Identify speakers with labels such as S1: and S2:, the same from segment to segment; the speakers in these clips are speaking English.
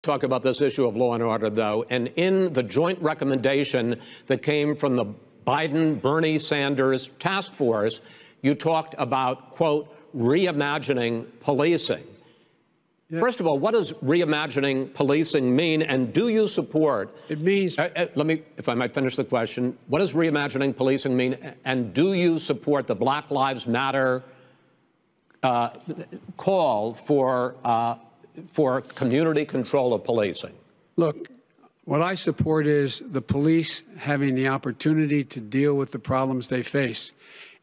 S1: Talk about this issue of law and order, though, and in the joint recommendation that came from the Biden-Bernie Sanders task force, you talked about, quote, reimagining policing. Yeah. First of all, what does reimagining policing mean, and do you support?
S2: It means...
S1: let me, if I might finish the question, what does reimagining policing mean, and do you support the Black Lives Matter call for community control of policing?
S2: Look, what I support is the police having the opportunity to deal with the problems they face.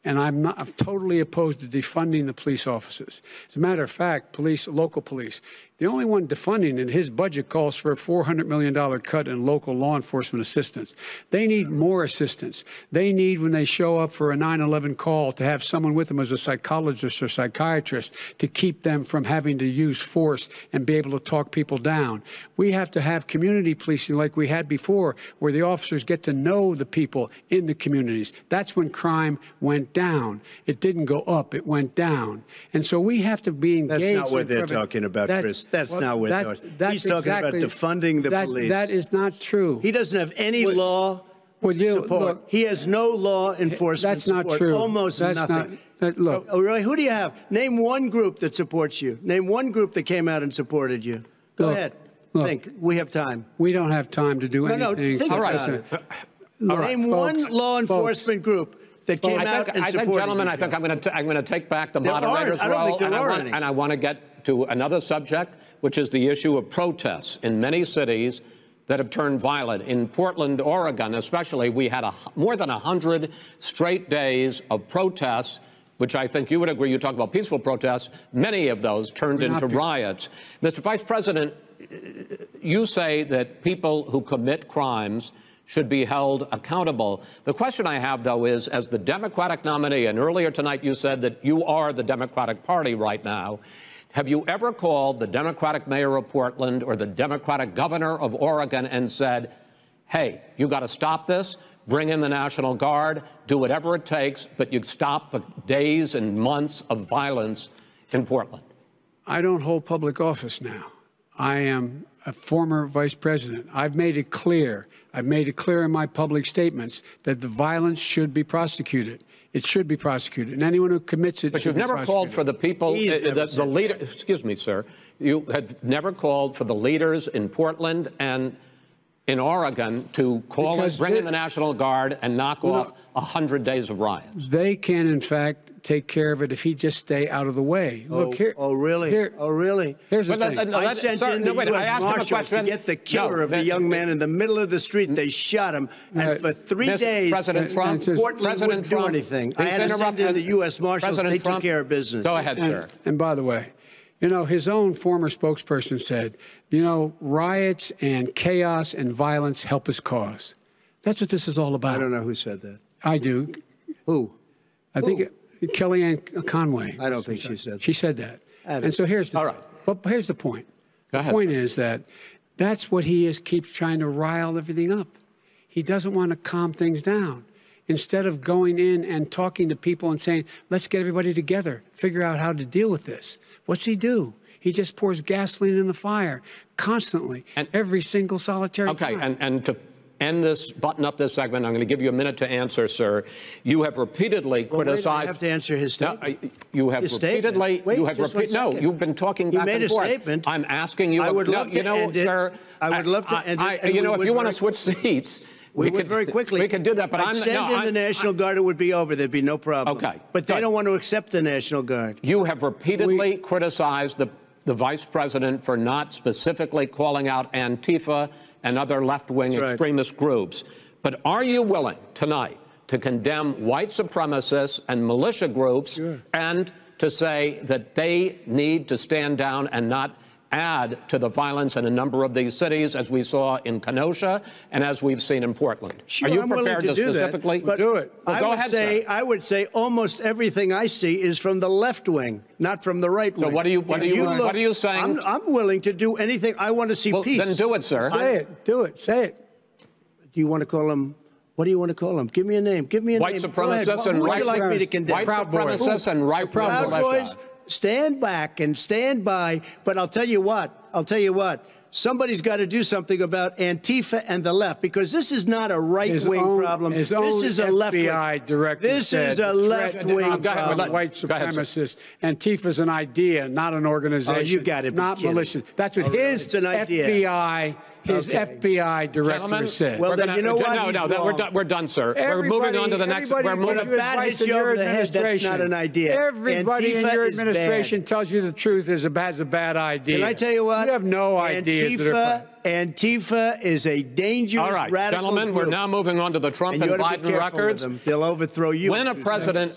S2: And I'm totally opposed to defunding the police officers. As a matter of fact, local police, the only one defunding in his budget calls for a $400 million cut in local law enforcement assistance. They need more assistance. They need, when they show up for a 9/11 call, to have someone with them as a psychologist or psychiatrist to keep them from having to use force and be able to talk people down. We have to have community policing like we had before, where the officers get to know the people in the communities. That's when crime went down. It didn't go up, it went down. And so we have to be engaged.
S3: That's not what they're talking about, Chris. That's not what they're talking about. He's talking about defunding the police.
S2: That is not true.
S3: He doesn't have any law support. Look, he has no law enforcement
S2: that's not
S3: support.
S2: true.
S3: Almost nothing.
S2: Look.
S3: Oh, really? Who do you have? Name one group that supports you. Name one group that came out and supported you. Go ahead.
S2: Look,
S3: think. We have time.
S2: We don't have time to do anything.
S3: No, think about it. Name one law enforcement group that came out and supported you.
S1: Gentlemen, I think I'm going to take back the moderator's role, and I want to get to another subject, which is the issue of protests in many cities that have turned violent. In Portland, Oregon, especially, we had more than 100 straight days of protests, which I think you would agree. You talk about peaceful protests. Many of those turned into riots. Mr. Vice President, you say that people who commit crimes should be held accountable. The question I have, though, is, as the Democratic nominee, and earlier tonight you said that you are the Democratic Party right now, have you ever called the Democratic mayor of Portland or the Democratic governor of Oregon and said, hey, you got to stop this, bring in the National Guard, do whatever it takes, but you stop the days and months of violence in Portland?
S2: I don't hold public office now. I am a former vice president. I've made it clear. I've made it clear in my public statements that the violence should be prosecuted. It should be prosecuted, and anyone who commits it.
S1: But you've never called for the people, the leader. Excuse me, sir. You have never called for the leaders in Portland and in Oregon to bring in the National Guard and knock off 100 days of riots.
S2: They can, in fact, take care of it if he just stay out of the way. Look here.
S3: Oh, really? Oh, really?
S2: Here's the thing.
S3: I sent in the U.S. Marshals to get the killer of the young man in the middle of the street. They shot him, and for 3 days,
S1: President Trump,
S3: Portland wouldn't do anything. I had to send in the U.S. Marshals. They took care of business.
S1: Go ahead, sir.
S2: And by the way, you know, his own former spokesperson said, you know, riots and chaos and violence help his cause. That's what this is all about.
S3: I don't know who said that.
S2: I do.
S3: Who?
S2: I think Kellyanne Conway.
S3: I don't think she said that.
S2: She said that. And so here's the But here's the point.
S1: Go ahead,
S2: the point is that that's what he is, keeps trying to rile everything up. He doesn't want to calm things down. Instead of going in and talking to people and saying, let's get everybody together, figure out how to deal with this. What's he do? He just pours gasoline in the fire constantly, and every single solitary time.
S1: And to end this, button up this segment, I'm going to give you a minute to answer, sir. You have repeatedly criticized.
S3: I have to answer his statement.
S1: No, you have repeatedly.
S3: Wait,
S1: you have no. You've been talking back and forth.
S3: You made a statement.
S1: I'm asking you.
S3: I would love to end it.
S1: Sir,
S3: I would love to end it.
S1: You know, if you want to switch seats.
S3: We could very quickly.
S1: We could do that, but
S3: I'd send in the National Guard. It would be over. There'd be no problem.
S1: Okay.
S3: But they don't want to accept the National Guard.
S1: You have repeatedly criticized the vice president for not specifically calling out Antifa and other left-wing extremist groups. But are you willing tonight to condemn white supremacists and militia groups and to say that they need to stand down and not add to the violence in a number of these cities, as we saw in Kenosha and as we've seen in Portland?
S3: Sure,
S1: are you
S3: I'm
S1: prepared to specifically
S2: do it?
S1: Well, go ahead, sir.
S3: I would say almost everything I see is from the left wing, not from the right wing.
S1: So what are you saying?
S3: I'm willing to do anything. I want to see peace.
S1: Then do it, sir.
S2: Say it. Do it. Say it.
S3: Do you want to call him? What do you want to call him? Give me a name. Give me a name.
S1: White supremacists and
S3: who would you like me to condemn?
S1: White supremacists and right
S3: Proud Boys. Stand back and stand by. But I'll tell you what. somebody's got to do something about Antifa and the left, because this is not a right-wing problem. This is a left-wing.
S2: FBI director
S3: This is a left-wing problem.
S2: White supremacist. Antifa's an idea, not an organization.
S3: Oh, you got to be
S2: not
S3: kidding.
S2: malicious. That's what his FBI. His FBI director said.
S3: Well, then you know what?
S1: No, we're done, sir. We're moving on to the next. We're moving.
S3: When a bat hits you over the head, that's not an idea.
S2: Everybody in your administration tells you the truth has a bad idea.
S3: Can I tell you what?
S2: You have no ideas.
S3: Antifa is a dangerous,
S1: all right,
S3: radical
S1: gentlemen,
S3: group.
S1: we're now moving on to the Trump and Biden records.
S3: They'll overthrow you.
S1: When a president,